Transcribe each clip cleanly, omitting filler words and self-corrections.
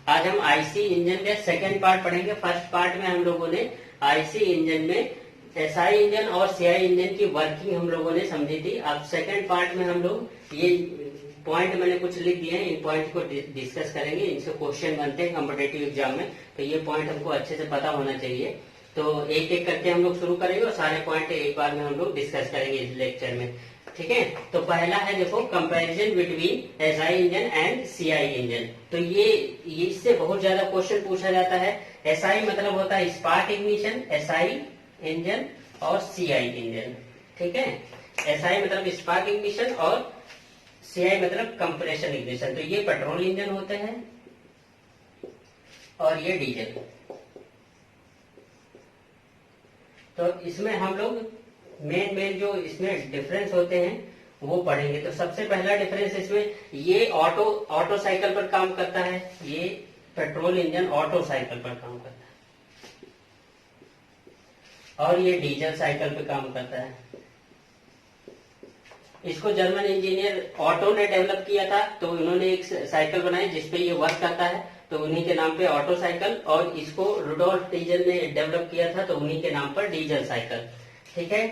आज हम IC engine के सेकंड पार्ट पढ़ेंगे। फर्स्ट पार्ट में हम लोगों ने आईसी इंजन में एसआई इंजन और सीआई इंजन की वर्किंग हम लोगों ने समझी थी। अब सेकंड पार्ट में हम लोग ये पॉइंट मैंने कुछ लिख दिए हैं, इन पॉइंट को डिस्कस करेंगे। इनसे क्वेश्चन बनते हैं कॉम्पिटेटिव एग्जाम में, तो ये पॉइंट हमको अच्छे से पता होना चाहिए। तो एक एक करके हम लोग शुरू करेंगे और सारे पॉइंट एक बार में हम लोग डिस्कस करेंगे इस लेक्चर में, ठीक है। तो पहला है देखो, comparison between SI engine and CI engine. तो ये इससे बहुत ज्यादा क्वेश्चन पूछा जाता है। एसआई मतलब होता है स्पार्क इग्निशन, एसआई इंजन और सीआई इंजन, ठीक है। एसआई मतलब स्पार्क इग्निशन और सीआई मतलब कंप्रेशन इग्निशन। तो ये पेट्रोल इंजन होते हैं और ये डीजल। तो इसमें हम लोग मेन जो इसमें डिफरेंस होते हैं वो पढ़ेंगे। तो सबसे पहला डिफरेंस इसमें, ये ऑटो साइकिल पर काम करता है, ये पेट्रोल इंजन ऑटो साइकिल पर काम करता है और ये डीजल साइकिल पे काम करता है। इसको जर्मन इंजीनियर ऑटो ने डेवलप किया था, तो उन्होंने एक साइकिल बनाई जिसपे ये वर्क करता है, तो उन्हीं के नाम पे ऑटो साइकिल। और इसको रुडोल्फ डीजल ने डेवलप किया था, तो उन्हीं के नाम पर डीजल साइकिल, ठीक है।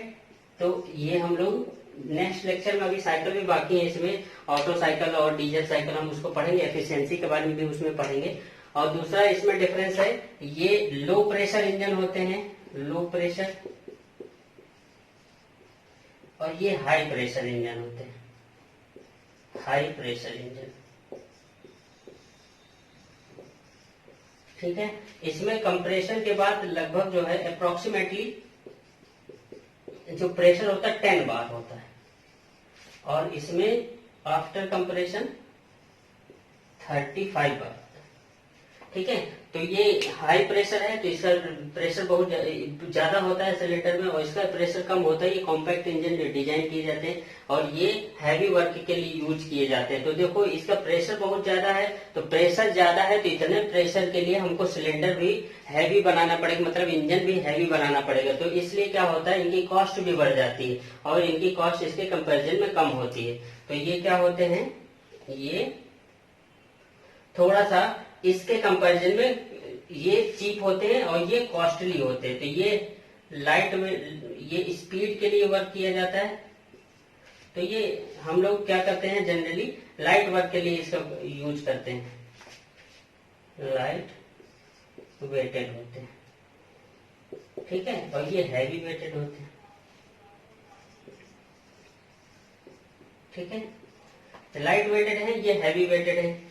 तो ये हम लोग नेक्स्ट लेक्चर में, अभी साइकिल भी बाकी है इसमें, ऑटो साइकिल और डीजल साइकिल हम उसको पढ़ेंगे, एफिशिएंसी के बारे में भी उसमें पढ़ेंगे। और दूसरा इसमें डिफरेंस है, ये लो प्रेशर इंजन होते हैं, लो प्रेशर, और ये हाई प्रेशर इंजन होते हैं, हाई प्रेशर इंजन, ठीक है। इसमें कंप्रेशन के बाद लगभग जो है अप्रोक्सीमेटली जो प्रेशर होता है 10 बार होता है, और इसमें आफ्टर कंप्रेशन 35 बार, ठीक है। तो ये हाई प्रेशर है, तो इसका प्रेशर बहुत ज्यादा होता है सिलेंडर में, और इसका प्रेशर कम होता है। ये कॉम्पैक्ट इंजन डिजाइन किए जाते हैं और ये हैवी वर्क के लिए यूज किए जाते हैं। तो देखो, इसका प्रेशर बहुत ज्यादा है, तो प्रेशर ज्यादा है तो इतने प्रेशर के लिए हमको सिलेंडर भी हैवी बनाना पड़ेगा, मतलब इंजन भी हैवी बनाना पड़ेगा। तो इसलिए क्या होता है, इनकी कॉस्ट भी बढ़ जाती है और इनकी कॉस्ट इसके कंपेरिजन में कम होती है। तो ये क्या होते हैं, ये थोड़ा सा इसके कंपैरिजन में ये चीप होते हैं और ये कॉस्टली होते हैं। तो ये लाइट में, ये स्पीड के लिए वर्क किया जाता है। तो ये हम लोग क्या करते हैं, जनरली लाइट वर्क के लिए इसका यूज करते हैं, लाइट वेटेड होते हैं, ठीक है। और ये हैवी वेटेड होते हैं, ठीक है। लाइट वेटेड है, ये हैवी वेटेड है।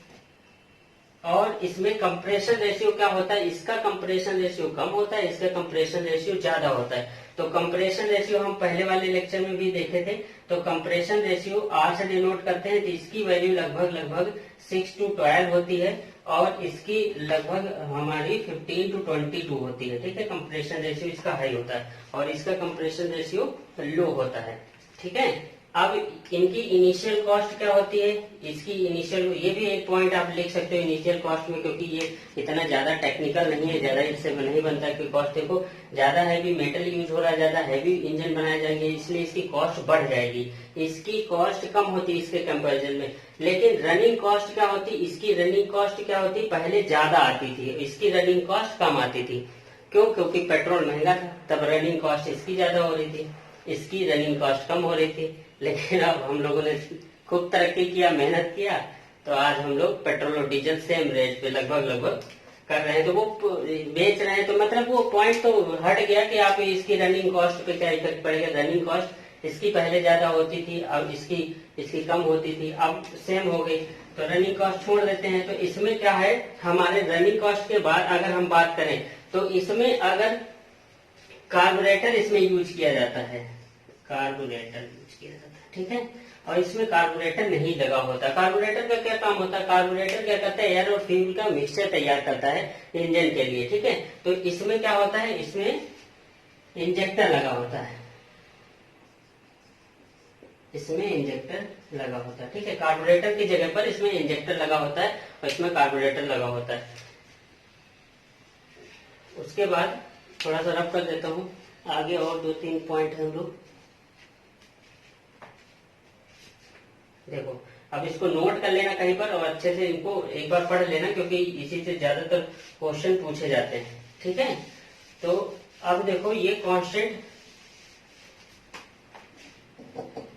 और इसमें कंप्रेशन रेशियो क्या होता है, इसका कंप्रेशन रेशियो कम होता है, इसका कंप्रेशन रेशियो ज्यादा होता है। तो कंप्रेशन रेशियो हम पहले वाले लेक्चर में भी देखे थे। तो कंप्रेशन रेशियो R से डिनोट करते हैं, तो इसकी वैल्यू लगभग 6 to 12 होती है, और इसकी लगभग हमारी 15 to 22 होती है, ठीक है। कंप्रेशन रेशियो इसका हाई होता है और इसका कंप्रेशन रेशियो लो होता है, ठीक है। अब इनकी इनिशियल कॉस्ट क्या होती है, इसकी इनिशियल, ये भी एक पॉइंट आप लिख सकते हो इनिशियल कॉस्ट में, क्योंकि ये इतना ज्यादा टेक्निकल नहीं है, ज्यादा इससे नहीं बनता है। क्योंकि कॉस्ट देखो, ज्यादा हैवी मेटल यूज हो रहा है, ज्यादा हैवी इंजन बनाए जाएंगे, इसलिए इसकी कॉस्ट बढ़ जाएगी। इसकी कॉस्ट कम होती है इसके कंपेरिजन में। लेकिन रनिंग कॉस्ट क्या होती, इसकी रनिंग कॉस्ट क्या होती, पहले ज्यादा आती थी, इसकी रनिंग कॉस्ट कम आती थी। क्यों, क्योंकि पेट्रोल महंगा था, तब रनिंग कॉस्ट इसकी ज्यादा हो रही थी, इसकी रनिंग कॉस्ट कम हो रही थी। लेकिन अब हम लोगों ने खूब तरक्की किया, मेहनत किया, तो आज हम लोग पेट्रोल और डीजल सेम रेट पे लगभग कर रहे हैं। तो वो बेच रहे हैं, तो मतलब वो पॉइंट तो हट गया कि आप इसकी रनिंग कॉस्ट पे क्या इफेक्ट पड़ेगा। रनिंग कॉस्ट इसकी पहले ज्यादा होती थी, अब इसकी कम होती थी, अब सेम हो गई। तो रनिंग कॉस्ट छोड़ देते हैं। तो इसमें क्या है, हमारे रनिंग कॉस्ट के बाद अगर हम बात करें, तो इसमें अगर कार्बोरेटर इसमें यूज किया जाता है, कार्बोरेटर यूज किया जाता है, ठीक है। और इसमें कार्बोरेटर नहीं लगा होता। कार्बोरेटर का क्या काम होता है, कार्बोरेटर क्या करता है, एयर और फ्यूल का मिक्सचर तैयार करता है इंजन के लिए, ठीक है। तो इसमें क्या होता है, इसमें इंजेक्टर लगा होता है, इसमें इंजेक्टर लगा होता है, ठीक है। कार्बोरेटर की जगह पर इसमें इंजेक्टर लगा होता है और इसमें कार्बोरेटर लगा होता है। उसके बाद थोड़ा सा रफ कर देता हूँ, आगे और 2-3 पॉइंट हम लोग देखो। अब इसको नोट कर लेना कहीं पर और अच्छे से इनको एक बार पढ़ लेना, क्योंकि इसी से ज्यादातर क्वेश्चन पूछे जाते हैं। ठीक है, तो अब देखो ये कांस्टेंट,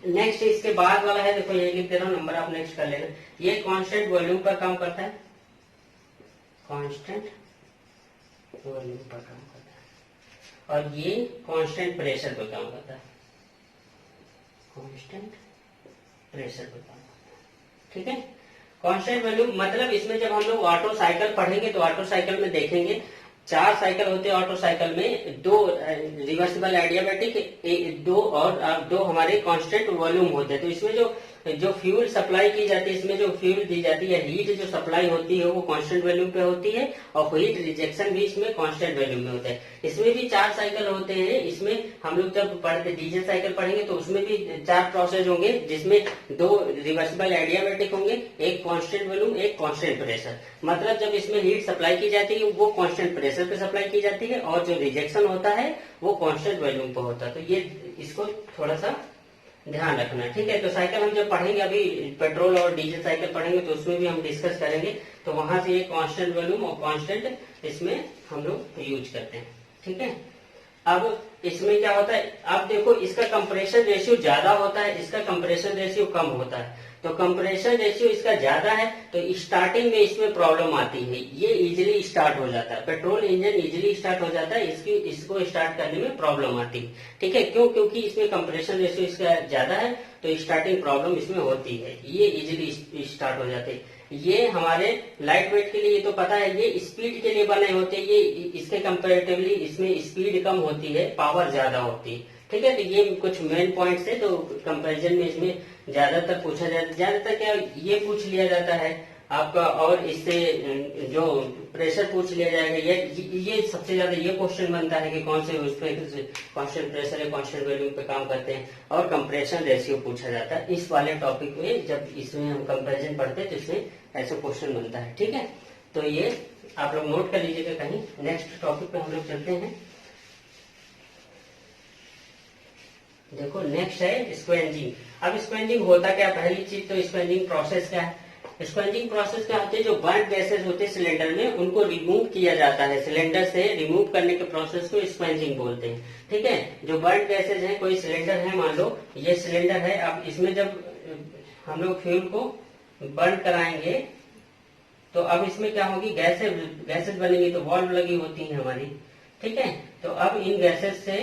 नेक्स्ट इसके बाद वाला है, देखो ये लिख दे रहा हूं, नंबर आप नेक्स्ट कर लेना। ये कांस्टेंट वॉल्यूम पर काम करता है, कांस्टेंट वॉल्यूम पर काम करता है, और ये कांस्टेंट प्रेशर पर काम करता है, कांस्टेंट प्रेशर पर काम करता है। ठीक है, कांस्टेंट वॉल्यूम मतलब इसमें जब हम लोग ऑटो साइकिल पढ़ेंगे तो ऑटो साइकिल में देखेंगे 4 साइकिल होते हैं ऑटो साइकिल में, 2 रिवर्सिबल एडियाबैटिक, 2 हमारे कांस्टेंट वॉल्यूम होते हैं। तो इसमें जो फ्यूल सप्लाई की जाती है, इसमें जो फ्यूल दी जाती है, हीट जो सप्लाई होती है वो कांस्टेंट वॉल्यूम पे होती है, और हीट रिजेक्शन भी इसमें कांस्टेंट वॉल्यूम में होता है। इसमें भी 4 साइकिल होते हैं। इसमें हम लोग जब पढ़ते डीजल साइकिल पढ़ेंगे तो उसमें भी 4 प्रोसेस होंगे, जिसमें 2 रिवर्सिबल एडियाबैटिक होंगे, एक कांस्टेंट वॉल्यूम, एक कांस्टेंट प्रेशर। मतलब जब इसमें हीट सप्लाई की जाती है वो कांस्टेंट प्रेशर पे सप्लाई की जाती है, और जो रिजेक्शन होता है वो कांस्टेंट वॉल्यूम पे होता है। तो ये इसको थोड़ा सा ध्यान रखना। ठीक है, तो साइकिल हम जब पढ़ेंगे, अभी पेट्रोल और डीजल साइकिल पढ़ेंगे तो उसमें भी हम डिस्कस करेंगे। तो वहां से ये कांस्टेंट वॉल्यूम और कांस्टेंट इसमें हम लोग यूज करते हैं। ठीक है, अब इसमें क्या होता है, अब देखो इसका कंप्रेशन रेशियो ज्यादा होता है, इसका कंप्रेशन रेशियो कम होता है। तो कंप्रेशन रेशियो इसका ज्यादा है तो स्टार्टिंग में इसमें प्रॉब्लम आती है, ये इजीली स्टार्ट हो जाता है, पेट्रोल इंजन इजीली स्टार्ट हो जाता है, इसको स्टार्ट करने में प्रॉब्लम आती है। ठीक है, क्यों? क्योंकि इसमें कंप्रेशन रेशियो इसका ज्यादा है तो स्टार्टिंग प्रॉब्लम इसमें होती है, ये इजीली स्टार्ट हो जाते हैं। ये हमारे लाइट वेट के लिए तो पता है, ये स्पीड के लिए बने होते हैं, ये इसके कंपेरेटिवली इसमें स्पीड कम होती है, पावर ज्यादा होती है। ठीक है, तो ये कुछ मेन पॉइंट्स है, तो कंपैरिजन में इसमें ज्यादातर पूछा जाता है। ज्यादातर क्या ये पूछ लिया जाता है आपका, और इससे जो प्रेशर पूछ लिया जाएगा, ये सबसे ज्यादा ये क्वेश्चन बनता है कि कौन से उस पर कांस्टेंट प्रेशर है, कांस्टेंट वॉल्यूम पे काम करते हैं, और कंप्रेशन रेशियो पूछा जाता है। इस वाले टॉपिक में जब इसमें हम कंपैरिजन पढ़ते हैं तो इसमें ऐसा क्वेश्चन बनता है। ठीक है, तो ये आप लोग नोट कर लीजिएगा कहीं। नेक्स्ट टॉपिक पे हम लोग चलते हैं। देखो नेक्स्ट है स्क्वेंजिंग। अब स्क्वेंजिंग होता क्या, पहली चीज तो स्क्वेंजिंग प्रोसेस क्या है। स्क्वेंजिंग प्रोसेस क्या होती है, जो बर्न गैसेस होते हैं सिलेंडर में उनको रिमूव किया जाता है, सिलेंडर से रिमूव करने के प्रोसेस को स्क्वेंजिंग बोलते हैं। ठीक है, जो बर्न गैसेस है, कोई सिलेंडर है, मान लो ये सिलेंडर है, अब इसमें जब हम लोग फ्यूल को बर्न कराएंगे तो अब इसमें क्या होगी, गैसेस बनेंगी, तो वाल्व लगी होती है हमारी। ठीक है, तो अब इन गैसेस से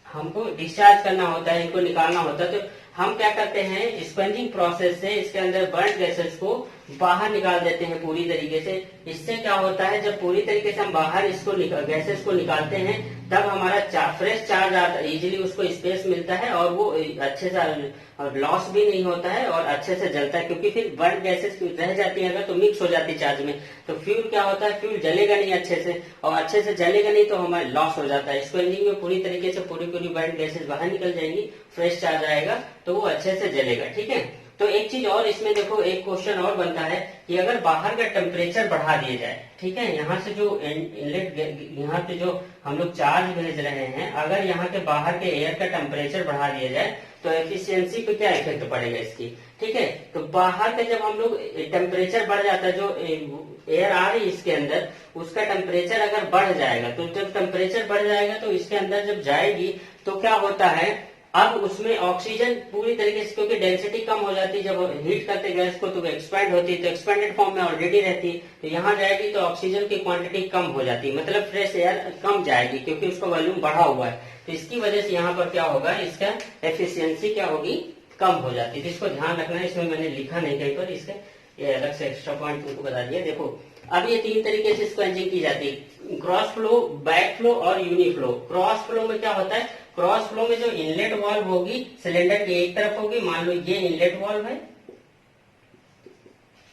हमको डिस्चार्ज करना होता है, इनको निकालना होता है। तो हम क्या करते हैं, स्पंजिंग प्रोसेस से इसके अंदर बर्न गैसेस को बाहर निकाल देते हैं पूरी तरीके से। इससे क्या होता है, जब पूरी तरीके से हम बाहर इसको गैसेस को निकालते हैं तब हमारा फ्रेश चार्ज आता है, इजीली उसको स्पेस मिलता है, और वो अच्छे से लॉस भी नहीं होता है और अच्छे से जलता है, क्योंकि फिर बर्न गैसेस रह जाती है अगर तो मिक्स हो जाती है चार्ज में, तो फ्यूल क्या होता है, फ्यूल जलेगा नहीं अच्छे से, और अच्छे से जलेगा नहीं तो हमारा लॉस हो जाता है। स्क्वेंजिंग में पूरी तरीके से पूरी बर्न गैसेस बाहर निकल जाएंगी, फ्रेश चार्ज आएगा तो वो अच्छे से जलेगा। ठीक है, तो एक चीज और इसमें देखो, एक क्वेश्चन और बनता है कि अगर बाहर का टेम्परेचर बढ़ा दिया जाए, ठीक है, यहाँ से जो इनलेट, यहाँ पे जो हम लोग चार्ज भेज रहे हैं, अगर यहाँ के बाहर के एयर का टेम्परेचर बढ़ा दिया जाए तो एफिशिएंसी पे क्या इफेक्ट पड़ेगा इसकी। ठीक है, तो बाहर का जब हम लोग टेम्परेचर बढ़ जाता है, जो एयर आ रही है इसके अंदर, उसका टेम्परेचर अगर बढ़ जाएगा, तो जब टेम्परेचर बढ़ जाएगा तो इसके अंदर जब जाएगी तो क्या होता है, अब उसमें ऑक्सीजन पूरी तरीके से, क्योंकि डेंसिटी कम हो जाती है, जब हीट करते गैस को तो एक्सपैंड होती है, तो एक्सपेंडेड फॉर्म में ऑलरेडी रहती है, तो यहाँ जाएगी तो ऑक्सीजन की क्वांटिटी कम हो जाती है, मतलब फ्रेश एयर कम जाएगी, क्योंकि उसका वॉल्यूम बढ़ा हुआ है। तो इसकी वजह से यहाँ पर क्या होगा, इसका एफिशिएंसी क्या होगी, कम हो जाती है। तो इसको ध्यान रखना है, इसमें मैंने लिखा नहीं कहीं पर, इसके ये अलग से एक्स्ट्रा पॉइंट तुमको बता दिया। देखो अब ये 3 तरीके से स्क्वेंजिंग की जाती है, क्रॉस फ्लो, बैक फ्लो और यूनी फ्लो। क्रॉस फ्लो में क्या होता है, क्रॉस फ्लो में जो इनलेट वाल्व होगी सिलेंडर की एक तरफ होगी, मान लो ये इनलेट वाल्व है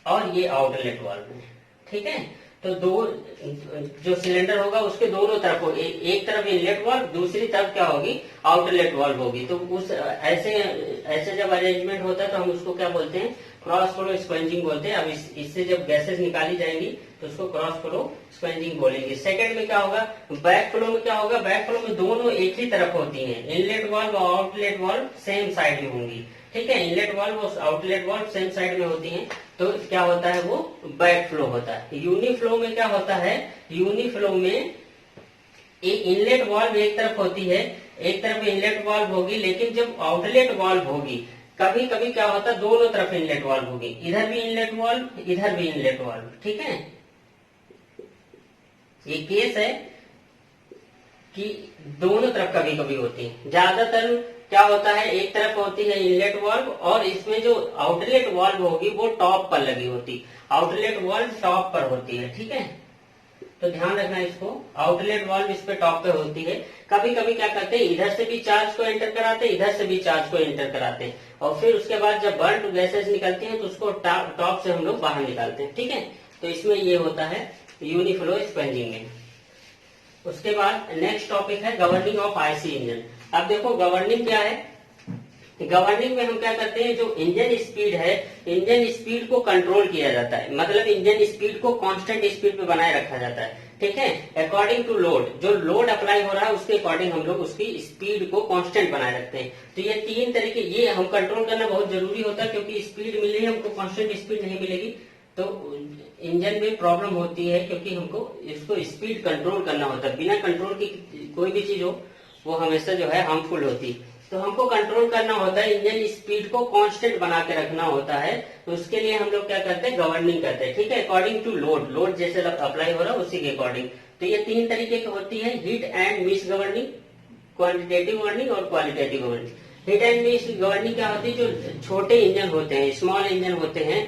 और ये आउटलेट वाल्व है। ठीक है, तो जो सिलेंडर होगा उसके दोनों तरफ होगी, एक तरफ इनलेट वाल्व, दूसरी तरफ क्या होगी, आउटलेट वाल्व होगी। तो उस ऐसे जब अरेंजमेंट होता है तो हम उसको क्या बोलते हैं, क्रॉस फ्लो स्क्वेंजिंग बोलते हैं। अब इससे जब गैसेस निकाली जाएंगी तो उसको क्रॉस फ्लो स्क्वेंजिंग बोलेंगे। सेकंड में क्या होगा, बैक फ्लो में क्या होगा, बैक फ्लो में दोनों एक ही तरफ होती हैं, इनलेट वाल्व और आउटलेट वाल्व सेम साइड में होंगी, ठीक है, इनलेट वाल्व और आउटलेट वाल्व सेम साइड में होती हैं, तो क्या होता है वो बैक फ्लो होता है। यूनिफ्लो में क्या होता है, यूनिफ्लो में इनलेट वाल्व एक तरफ होती है, एक तरफ इनलेट वाल्व होगी, लेकिन जब आउटलेट वाल्व होगी कभी कभी क्या होता है दोनों तरफ इनलेट वाल्व होगी, इधर भी इनलेट वाल्व इधर भी इनलेट वाल्व, ठीक है। ये केस है कि दोनों तरफ कभी कभी होती है। ज्यादातर क्या होता है एक तरफ होती है इनलेट वाल्व और इसमें जो आउटलेट वाल्व होगी वो टॉप पर लगी होती, आउटलेट वाल्व टॉप पर होती है, ठीक है। तो ध्यान रखना इसको, आउटलेट वाल्व इस पे टॉप पे होती है। कभी कभी क्या करते हैं इधर से भी चार्ज को एंटर कराते हैं, इधर से भी चार्ज को एंटर कराते हैं, और फिर उसके बाद जब बर्न गैसेस निकलती हैं तो उसको टॉप से हम लोग बाहर निकालते हैं, ठीक है। तो इसमें ये होता है यूनिफ्लो स्क्वेंजिंग में। उसके बाद नेक्स्ट टॉपिक है गवर्निंग ऑफ आईसी इंजन। अब देखो गवर्निंग क्या है, गवर्निंग में हम क्या करते हैं, जो इंजन स्पीड है, इंजन स्पीड को कंट्रोल किया जाता है, मतलब इंजन स्पीड को कांस्टेंट स्पीड पे बनाए रखा जाता है, ठीक है, अकॉर्डिंग टू लोड। जो लोड अप्लाई हो रहा है उसके अकॉर्डिंग हम लोग उसकी स्पीड को कांस्टेंट बनाए रखते हैं। तो ये तीन तरीके, ये हम कंट्रोल करना बहुत जरूरी होता है, क्योंकि स्पीड मिल रही है हमको, कांस्टेंट स्पीड नहीं मिलेगी तो इंजन में प्रॉब्लम होती है, क्योंकि हमको इसको स्पीड कंट्रोल करना होता है। बिना कंट्रोल की कोई भी चीज हो वो हमेशा जो है हार्मफुल होती है। तो हमको कंट्रोल करना होता है, इंजन स्पीड को कांस्टेंट बना के रखना होता है। तो उसके लिए हम लोग क्या करते हैं, गवर्निंग करते हैं, ठीक है, अकॉर्डिंग टू लोड, लोड जैसे अप्लाई हो रहा है उसी के अकॉर्डिंग। तो ये तीन तरीके की होती है, hit and miss governing, quantitative governing और qualitative governing. Hit and miss governing क्या होती है, जो छोटे इंजन होते हैं, स्मॉल इंजन होते हैं,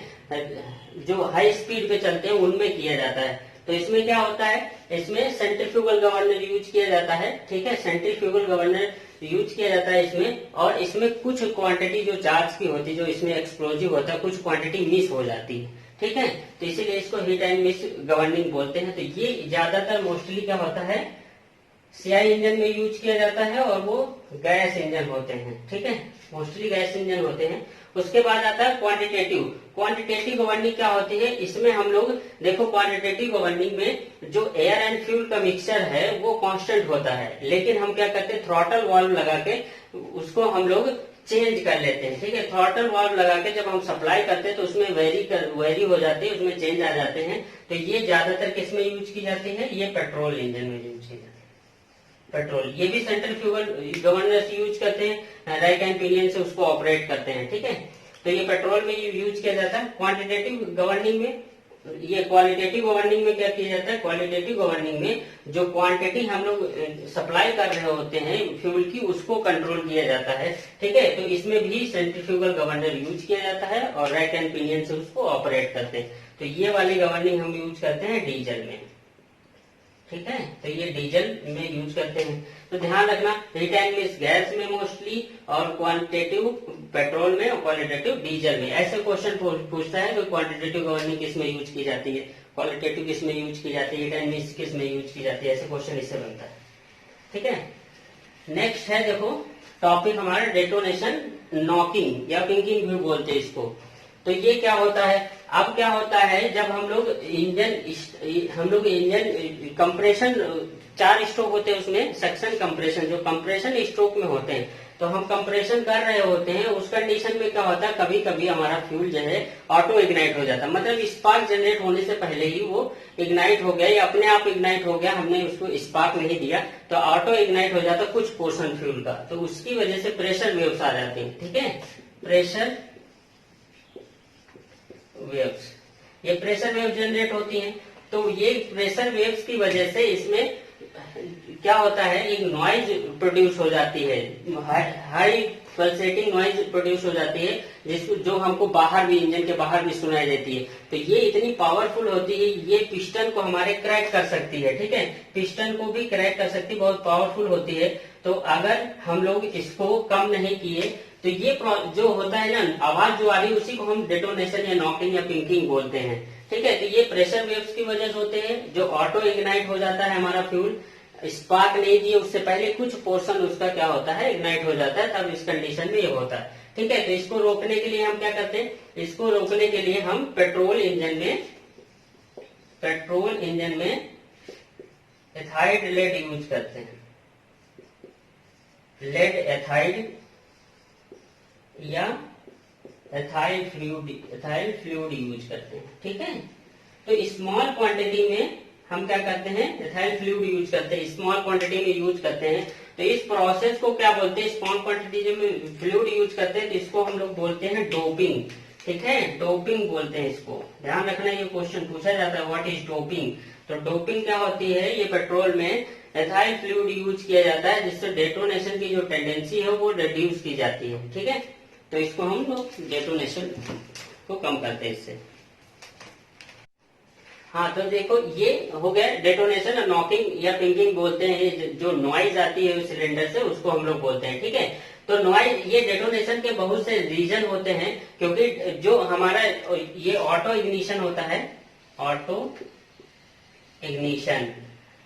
जो हाई स्पीड पे चलते हैं उनमें किया जाता है। तो इसमें क्या होता है, इसमें सेंट्रीफ्यूगल गवर्नर यूज किया जाता है, ठीक है, सेंट्रीफ्यूगल गवर्नर यूज किया जाता है इसमें। और इसमें कुछ क्वांटिटी जो चार्ज की होती है, जो इसमें एक्सप्लोजिव होता है, कुछ क्वांटिटी मिस हो जाती है, ठीक है। तो इसीलिए इसको हिट एंड मिस गवर्निंग बोलते हैं। तो ये ज्यादातर मोस्टली क्या होता है, सीआई इंजन में यूज किया जाता है, और वो गैस इंजन होते हैं, ठीक है, मोस्टली गैस इंजन होते हैं। उसके बाद आता है क्वांटिटेटिव। क्वांटिटेटिव गवर्निंग क्या होती है, इसमें हम लोग देखो क्वांटिटेटिव गवर्निंग में जो एयर एंड फ्यूल का मिक्सचर है वो कांस्टेंट होता है, लेकिन हम क्या करते हैं थ्रॉटल वाल्व लगा के उसको हम लोग चेंज कर लेते हैं, ठीक है। थ्रॉटल वाल्व लगा के जब हम सप्लाई करते हैं तो उसमें वेरी हो जाती है, उसमें चेंज आ जाते हैं। तो ये ज्यादातर किस में यूज की जाती है, ये पेट्रोल इंजन में यूज की जाती है, पेट्रोल। ये भी सेंट्रीफ्यूगल गवर्नर यूज करते हैं, रैक एंड पिनियन से उसको ऑपरेट करते हैं, ठीक है। तो ये पेट्रोल में यूज किया जाता है। क्वांटिटेटिव गवर्निंग में, ये क्वालिटेटिव गवर्निंग में क्या किया जाता है, क्वालिटेटिव गवर्निंग में जो क्वांटिटी हम लोग सप्लाई कर रहे होते हैं फ्यूल की उसको कंट्रोल किया जाता है, ठीक है। तो इसमें भी सेंट्रीफ्यूगल गवर्नर यूज किया जाता है और रैक एंड पिनियन से उसको ऑपरेट करते हैं। तो ये वाली गवर्निंग हम यूज करते हैं डीजल में, ठीक है। तो ये डीजल में यूज करते हैं। तो ध्यान रखना, हिट एंड मिस गैस में मोस्टली, और क्वांटिटेटिव पेट्रोल में और क्वालिटेटिव डीजल में। ऐसे क्वेश्चन पूछता है कि क्वांटिटेटिव गवर्निंग किस में यूज की जाती है, क्वालिटेटिव किस में यूज की जाती है, हिट एंड मिस किस में यूज की जाती है, ऐसे क्वेश्चन इससे बनता है, ठीक है। नेक्स्ट है देखो टॉपिक हमारा डेटोनेशन नॉकिंग या पिंकिंग भी बोलते हैं इसको। तो ये क्या होता है, अब क्या होता है जब हम लोग इंजन कंप्रेशन, 4 स्ट्रोक होते हैं उसमें, सक्शन कंप्रेशन, जो कंप्रेशन स्ट्रोक में होते हैं, तो हम कंप्रेशन कर रहे होते हैं, उस कंडीशन में क्या होता है कभी कभी हमारा फ्यूल जो है ऑटो इग्नाइट हो जाता है, मतलब स्पार्क जनरेट होने से पहले ही वो इग्नाइट हो गया या अपने आप इग्नाइट हो गया, हमने उसको स्पार्क नहीं दिया, तो ऑटो इग्नाइट हो जाता कुछ पोर्शन फ्यूल का। तो उसकी वजह से प्रेशर वेव्स आ जाते हैं, ठीक है, प्रेशर वेव्स, ये प्रेशर वेव जनरेट होती हैं। तो ये प्रेशर वेव्स की वजह से इसमें क्या होता है, एक नॉइज प्रोड्यूस हो जाती है, हाई पल्सेटिंग नॉइज प्रोड्यूस हो जाती है, जिसको जो हमको बाहर भी, इंजन के बाहर भी सुनाई देती है। तो ये इतनी पावरफुल होती है, ये पिस्टन को हमारे क्रैक कर सकती है, ठीक है, पिस्टन को भी क्रैक कर सकती है, बहुत पावरफुल होती है। तो अगर हम लोग इसको कम नहीं किए तो ये जो होता है ना आवाज जो आ रही है उसी को हम डेटोनेशन या नॉकिंग या पिंकिंग बोलते हैं, ठीक है। तो ये प्रेशर वेव्स की वजह से होते हैं, जो ऑटो इग्नाइट हो जाता है हमारा फ्यूल स्पार्क नहीं दिए उससे पहले कुछ पोर्शन उसका क्या होता है, इग्नाइट हो जाता है, तब इस कंडीशन में ये होता है। ठीक है, तो इसको रोकने के लिए हम क्या करते हैं, इसको रोकने के लिए हम पेट्रोल इंजन में एथाइड लेड यूज करते हैं, लेड एथाइड या एथाइल फ्लूइड यूज करते हैं। ठीक है, तो स्मॉल क्वांटिटी में हम क्या करते हैं, एथाइल फ्लूइड यूज करते हैं, स्मॉल क्वांटिटी में यूज करते हैं। तो इस प्रोसेस को क्या बोलते हैं, स्मॉल क्वांटिटी में फ्लूइड यूज करते हैं तो इसको हम लोग बोलते हैं डोपिंग। ठीक है, डोपिंग बोलते हैं इसको, ध्यान रखना, ये क्वेश्चन पूछा जाता है, व्हाट इज डोपिंग। तो डोपिंग क्या होती है, ये पेट्रोल में एथाइल फ्लूइड यूज किया जाता है जिससे डेटोनेशन की जो टेंडेंसी है वो रिड्यूस की जाती है। ठीक है, तो इसको हम लोग डेटोनेशन को कम करते हैं इससे। हाँ, तो देखो ये हो गया डेटोनेशन, नॉकिंग या पिंकिंग बोलते हैं, ये जो नॉइज आती है सिलेंडर से उसको हम लोग बोलते हैं। ठीक है, तो नॉइज, ये डेटोनेशन के बहुत से रीजन होते हैं, क्योंकि जो हमारा ये ऑटो इग्निशन होता है, ऑटो इग्निशन,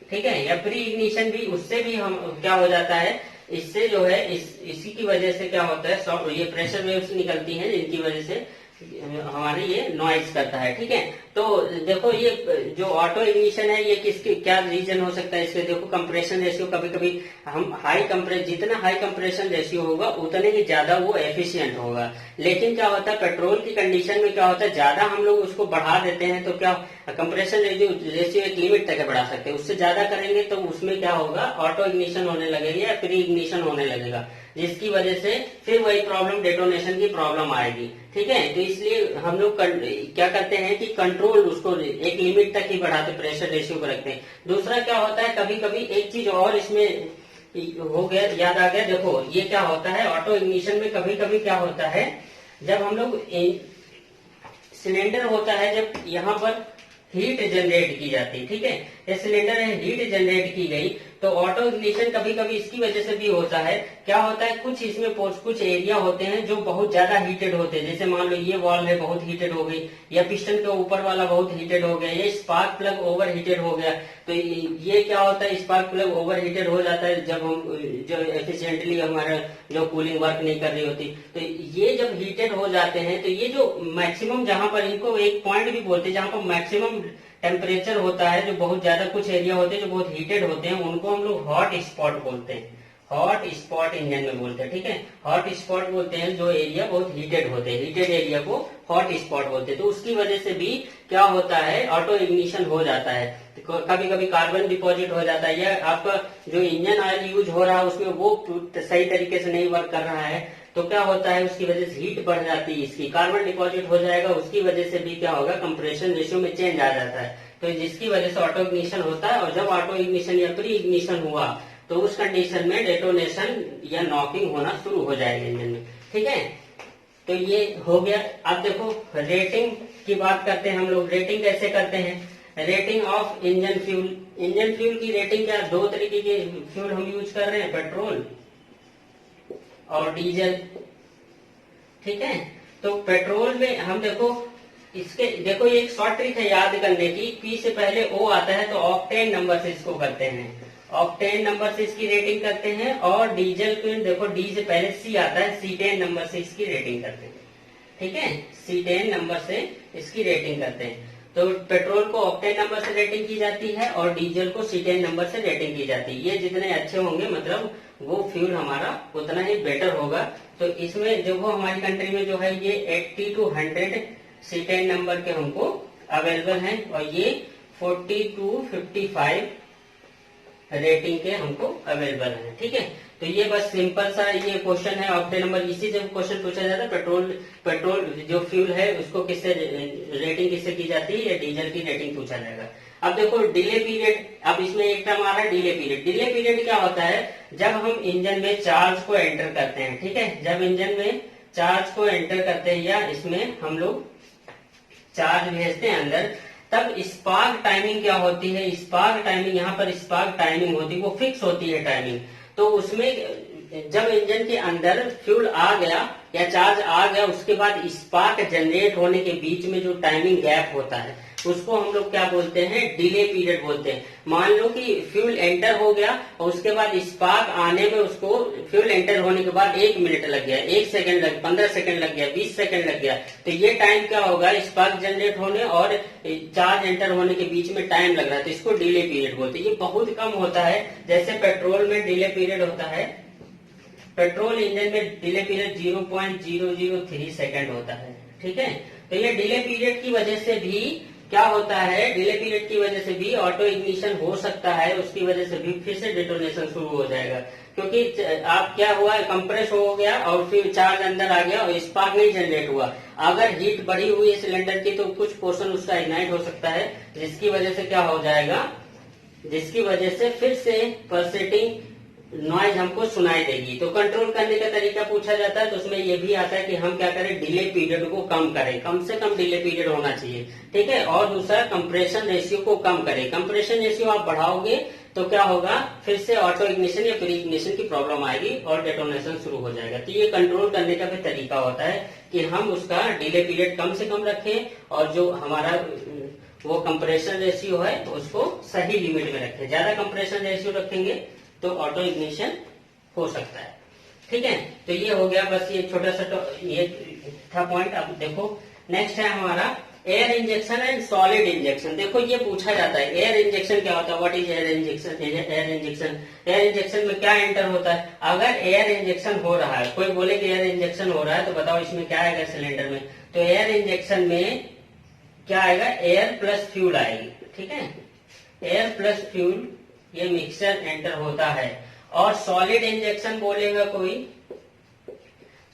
ठीक है, या प्री इग्निशन भी, उससे भी हम क्या हो जाता है, इससे जो है इसी की वजह से क्या होता है, ये प्रेशर वेव्स निकलती हैं जिनकी वजह से हमारे ये नॉइज करता है। ठीक है, तो देखो ये जो ऑटो इग्निशन है ये किसके क्या रीजन हो सकता है इसके, देखो कंप्रेशन रेशियो, कभी कभी हम जितना हाई कंप्रेशन रेशियो होगा उतने ही ज्यादा वो एफिशिएंट होगा। लेकिन क्या होता है पेट्रोल की कंडीशन में क्या होता है, ज्यादा हम लोग उसको बढ़ा देते हैं तो क्या कंप्रेशन रेशियो एक लिमिट तक बढ़ा सकते हैं, उससे ज्यादा करेंगे तो उसमें क्या होगा, ऑटो इग्निशन होने लगेगा या प्री इग्निशन होने लगेगा, जिसकी वजह से फिर वही प्रॉब्लम, डेटोनेशन की प्रॉब्लम आएगी। ठीक है, तो इसलिए हम लोग क्या करते हैं कि कंट्रोल उसको एक लिमिट तक ही बढ़ाते, प्रेशर रेशियो को रखते हैं। दूसरा क्या होता है, कभी कभी एक चीज और इसमें हो गया, याद आ गया, देखो ये क्या होता है ऑटो इग्निशन में, कभी कभी क्या होता है, जब हम लोग सिलेंडर होता है, जब यहाँ पर हीट जनरेट की जाती है, ठीक है, ये सिलेंडर है, हीट जनरेट की गई, तो ऑटो इग्निशन कभी कभी इसकी वजह से भी होता है। क्या होता है, कुछ इसमें कुछ एरिया होते हैं जो बहुत ज्यादा हीटेड होते हैं, जैसे मान लो ये वॉल्व है बहुत हीटेड हो गई, या पिस्टन के ऊपर वाला बहुत हीटेड हो गया, या स्पार्क प्लग ओवर हीटेड हो गया। तो ये क्या होता है, स्पार्क प्लग ओवर हीटेड हो जाता है जब हम जो एफिशिएंटली हमारा जो कूलिंग वर्क नहीं कर रही होती, तो ये जब हीटेड हो जाते हैं तो ये जो मैक्सिमम, जहां पर इनको एक पॉइंट भी बोलते हैं जहां पर मैक्सिमम टेम्परेचर होता है, जो बहुत ज्यादा कुछ एरिया होते हैं जो बहुत हीटेड होते हैं, उनको हम लोग हॉट स्पॉट बोलते हैं, हॉट स्पॉट इंजन में बोलते हैं। ठीक है, हॉट स्पॉट बोलते हैं जो एरिया बहुत हीटेड होते हैं, हीटेड एरिया को हॉट स्पॉट बोलते हैं। तो उसकी वजह से भी क्या होता है, ऑटो इग्निशन हो जाता है, कभी कभी कार्बन डिपॉजिट हो जाता है, या आपका जो इंजन ऑयल यूज हो रहा है उसमें वो सही तरीके से नहीं वर्क कर रहा है, तो क्या होता है उसकी वजह से हीट बढ़ जाती है, इसकी कार्बन डिपॉजिट हो जाएगा, उसकी वजह से भी क्या होगा, कंप्रेशन रेशियो में चेंज आ जाता है, तो जिसकी वजह से ऑटो इग्निशन होता है। और जब ऑटो इग्निशन या प्री इग्निशन हुआ तो उस कंडीशन में डेटोनेशन या नॉकिंग होना शुरू हो जाएगा इंजन में। ठीक है, तो ये हो गया। अब देखो रेटिंग की बात करते हैं हम लोग, रेटिंग कैसे करते हैं, rating of engine fuel. Engine fuel की रेटिंग क्या, दो तरीके के फ्यूल हम यूज कर रहे हैं, पेट्रोल और डीजल। ठीक है, तो पेट्रोल में हम देखो देखो ये एक शॉर्ट ट्रिक है याद करने की, पी से पहले ओ आता है तो ऑक्टेन नंबर से इसको करते हैं, ऑक्टेन नंबर से इसकी रेटिंग करते हैं। और डीजल पे देखो डी से पहले सी आता है, C10 नंबर से इसकी रेटिंग करते हैं। ठीक है, C10 नंबर से इसकी रेटिंग करते हैं। तो पेट्रोल को ऑक्टेन नंबर से रेटिंग की जाती है और डीजल को C10 नंबर से रेटिंग की जाती है। ये जितने अच्छे होंगे मतलब वो फ्यूल हमारा उतना ही बेटर होगा। तो इसमें देखो हमारी कंट्री में जो है ये 80 to 100 C10 नंबर के हमको अवेलेबल हैं, और ये 40 to 55 रेटिंग के हमको अवेलेबल है। ठीक है, तो ये बस सिंपल सा ये क्वेश्चन है, ऑक्टेन नंबर इसी से क्वेश्चन पूछा जाता है, पेट्रोल जो फ्यूल है उसको किससे रेटिंग किससे की जाती है, या डीजल की रेटिंग पूछा जाएगा। अब देखो डिले पीरियड, अब इसमें एक टर्म आ रहा है डिले पीरियड। डिले पीरियड क्या होता है, जब हम इंजन में चार्ज को एंटर करते हैं, ठीक है, जब इंजन में चार्ज को एंटर करते हैं या इसमें हम लोग चार्ज भेजते हैं अंदर, तब स्पार्क टाइमिंग क्या होती है, स्पार्क टाइमिंग, यहाँ पर स्पार्क टाइमिंग होती है, वो फिक्स होती है टाइमिंग। तो उसमें जब इंजन के अंदर फ्यूल आ गया या चार्ज आ गया, उसके बाद स्पार्क जनरेट होने के बीच में जो टाइमिंग गैप होता है, उसको हम लोग क्या बोलते हैं, डिले पीरियड बोलते हैं। मान लो कि फ्यूल एंटर हो गया और उसके बाद स्पार्क आने में उसको, फ्यूल एंटर होने के बाद 1 मिनट लग गया, 1 सेकंड लग, 15 सेकंड लग गया, 20 सेकंड लग गया, तो ये टाइम क्या होगा, स्पार्क जनरेट होने और चार्ज एंटर होने के बीच में टाइम लग रहा है, तो इसको डिले पीरियड बोलते हैं। ये बहुत कम होता है, जैसे पेट्रोल में डिले पीरियड होता है, पेट्रोल इंजन में डिले पीरियड 0.003 सेकंड होता है, ठीक है। तो ये डिले पीरियड की वजह से भी क्या होता है, डिले पीरियड की वजह से भी ऑटो इग्निशन हो सकता है, उसकी वजह से भी फिर से डेटोनेशन शुरू हो जाएगा, क्योंकि आप क्या हुआ, कंप्रेस हो गया और फिर चार्ज अंदर आ गया और स्पार्क नहीं जनरेट हुआ। अगर हीट बढ़ी हुई है सिलेंडर की तो कुछ पोर्शन उसका इग्नाइट हो सकता है, जिसकी वजह से क्या हो जाएगा, जिसकी वजह से फिर से पल्सेटिंग नॉइज हमको सुनाई देगी। तो कंट्रोल करने का तरीका पूछा जाता है, तो उसमें ये भी आता है कि हम क्या करें, डिले पीरियड को कम करें, कम से कम डिले पीरियड होना चाहिए, ठीक है। और दूसरा, कंप्रेशन रेशियो को कम करें। कंप्रेशन रेशियो आप बढ़ाओगे तो क्या होगा, फिर से ऑटो इग्निशन या प्री इग्निशन की प्रॉब्लम आएगी और डेटोनेशन शुरू हो जाएगा। तो ये कंट्रोल करने का भी तरीका होता है कि हम उसका डिले पीरियड कम से कम रखें और जो हमारा वो कंप्रेशन रेशियो है उसको सही लिमिट में रखें। ज्यादा कंप्रेशन रेशियो रखेंगे तो ऑटो इग्निशन हो सकता है, ठीक है। तो ये हो गया, बस ये छोटा सा ये था पॉइंट। अब देखो नेक्स्ट है हमारा air injection and solid injection. देखो ये पूछा जाता है एयर इंजेक्शन क्या होता है, what is air injection. Air injection, air injection में क्या एंटर होता है। अगर एयर इंजेक्शन हो रहा है, कोई बोले कि एयर इंजेक्शन हो रहा है, तो बताओ इसमें क्या आएगा सिलेंडर में। तो एयर इंजेक्शन में क्या आएगा, एयर प्लस फ्यूल आएगी, ठीक है। एयर प्लस फ्यूल ये मिक्सचर एंटर होता है। और सॉलिड इंजेक्शन बोलेगा कोई,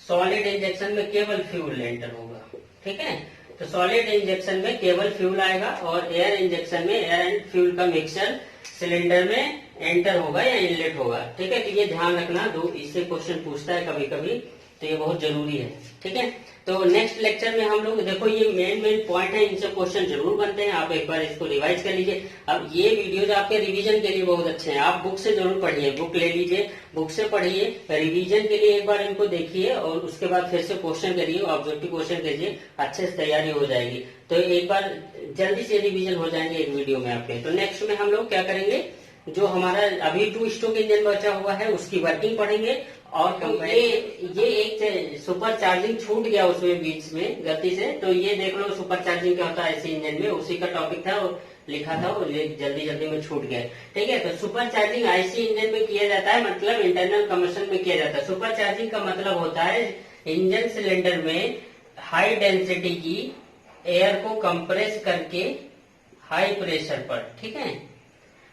सॉलिड इंजेक्शन में केवल फ्यूल एंटर होगा, ठीक है। तो सॉलिड इंजेक्शन में केवल फ्यूल आएगा और एयर इंजेक्शन में एयर एंड फ्यूल का मिक्सचर सिलेंडर में एंटर होगा या इनलेट होगा, ठीक है। तो ये ध्यान रखना, दो इससे क्वेश्चन पूछता है कभी कभी, तो ये बहुत जरूरी है, ठीक है। तो नेक्स्ट लेक्चर में हम लोग, देखो ये मेन पॉइंट है, इनसे क्वेश्चन जरूर बनते हैं, आप एक बार इसको रिवाइज कर लीजिए। अब ये वीडियोज आपके रिवीजन के लिए बहुत अच्छे हैं, आप बुक से जरूर पढ़िए, बुक ले लीजिए, बुक से पढ़िए, रिवीजन के लिए एक बार इनको देखिए और उसके बाद फिर से क्वेश्चन करिए, ऑब्जेक्टिव क्वेश्चन कीजिए, अच्छे से तैयारी हो जाएगी। तो एक बार जल्दी से रिवीजन हो जाएंगे एक वीडियो में आपके। तो नेक्स्ट में हम लोग क्या करेंगे, जो हमारा अभी 2 स्ट्रोक इंजन बचा हुआ है उसकी वर्किंग पढ़ेंगे। और ये एक सुपर चार्जिंग छूट गया उसमें बीच में गलती से, तो ये देख लो सुपर चार्जिंग क्या होता है ऐसे इंजन में, उसी का टॉपिक था और लिखा था, वो जल्दी में छूट गया, ठीक है। तो सुपर चार्जिंग आईसी इंजन में किया जाता है, मतलब इंटरनल कम्बशन में किया जाता है। सुपर चार्जिंग का मतलब होता है इंजन सिलेंडर में हाई डेंसिटी की एयर को कंप्रेस करके हाई प्रेशर पर, ठीक है।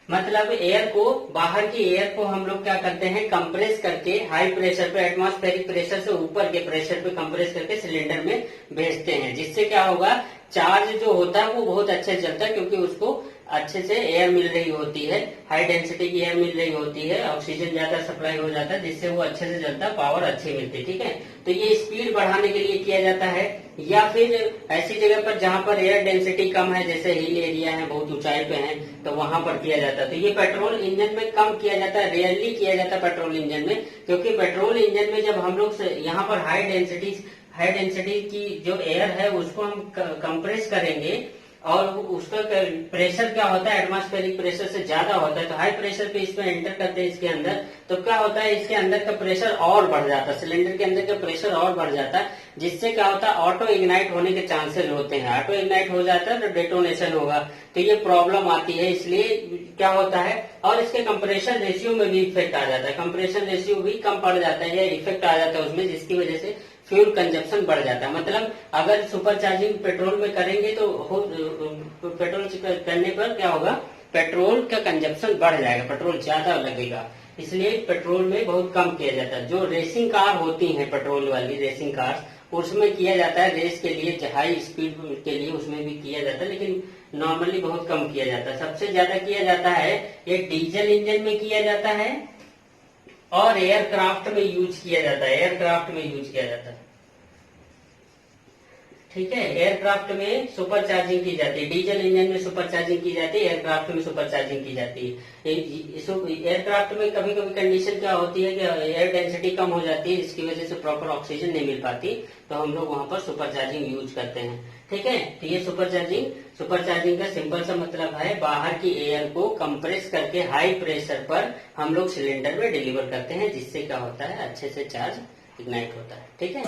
मतलब एयर को, बाहर की एयर को हम लोग क्या करते हैं, कंप्रेस करके हाई प्रेशर पे, एटमॉस्फेरिक प्रेशर से ऊपर के प्रेशर पे कंप्रेस करके सिलेंडर में भेजते हैं, जिससे क्या होगा, चार्ज जो होता है वो बहुत अच्छे से चलता है, क्योंकि उसको अच्छे से एयर मिल रही होती है, हाई डेंसिटी की एयर मिल रही होती है, ऑक्सीजन ज्यादा सप्लाई हो जाता है, जिससे वो अच्छे से चलता है, पावर अच्छी मिलती है, ठीक है। तो ये स्पीड बढ़ाने के लिए किया जाता है, या फिर ऐसी जगह पर जहां पर एयर डेंसिटी कम है, जैसे हिल एरिया है, बहुत ऊंचाई पे है, तो वहां पर किया जाता है। तो ये पेट्रोल इंजन में कम किया जाता है, रेयरली किया जाता है पेट्रोल इंजन में, क्योंकि पेट्रोल इंजन में जब हम लोग यहाँ पर हाई डेंसिटी की जो एयर है उसको हम कंप्रेस करेंगे और उसका प्रेशर क्या होता है, एटमॉस्फेरिक प्रेशर से ज्यादा होता है, तो हाई प्रेशर पे इसमें एंटर करते हैं इसके अंदर, तो क्या होता है, इसके अंदर का प्रेशर और बढ़ जाता है, सिलेंडर के अंदर का प्रेशर और बढ़ जाता है, जिससे क्या होता है, ऑटो इग्नाइट होने के चांसेस होते हैं। ऑटो इग्नाइट हो जाता है तो डेटोनेशन होगा, तो ये प्रॉब्लम आती है। इसलिए क्या होता है, और इसके कंप्रेशन रेशियो में भी इफेक्ट आ जाता है, कंप्रेशन रेशियो भी कम पड़ जाता है या इफेक्ट आ जाता है उसमें, जिसकी वजह से फ्यूल कंजप्शन बढ़ जाता है। मतलब अगर सुपर चार्जिंग पेट्रोल में करेंगे तो पेट्रोल करने पर क्या होगा, पेट्रोल का कंजप्शन बढ़ जाएगा, पेट्रोल ज्यादा लगेगा, इसलिए पेट्रोल में बहुत कम किया जाता है। जो रेसिंग कार होती हैं, पेट्रोल वाली रेसिंग कार, उसमें किया जाता है, रेस के लिए हाई स्पीड के लिए उसमें भी किया जाता है, लेकिन नॉर्मली बहुत कम किया जाता है। सबसे ज्यादा किया जाता है ये डीजल इंजन में किया जाता है और एयरक्राफ्ट में यूज किया जाता है, एयरक्राफ्ट में यूज किया जाता है, ठीक है। एयरक्राफ्ट में सुपर चार्जिंग की जाती है, डीजल इंजन में सुपर चार्जिंग की जाती है, एयरक्राफ्ट में सुपर चार्जिंग की जाती है। एयरक्राफ्ट में कभी कभी कंडीशन क्या होती है कि एयर डेंसिटी कम हो जाती है, जिसकी वजह से प्रॉपर ऑक्सीजन नहीं मिल पाती, तो हम लोग वहां पर सुपर चार्जिंग यूज करते हैं। ठीक है, तो ये सुपर चार्जिंग का सिंपल सा मतलब है बाहर की एयर को कंप्रेस करके हाई प्रेशर पर हम लोग सिलेंडर में डिलीवर करते हैं, जिससे क्या होता है अच्छे से चार्ज इग्नाइट होता है। ठीक है।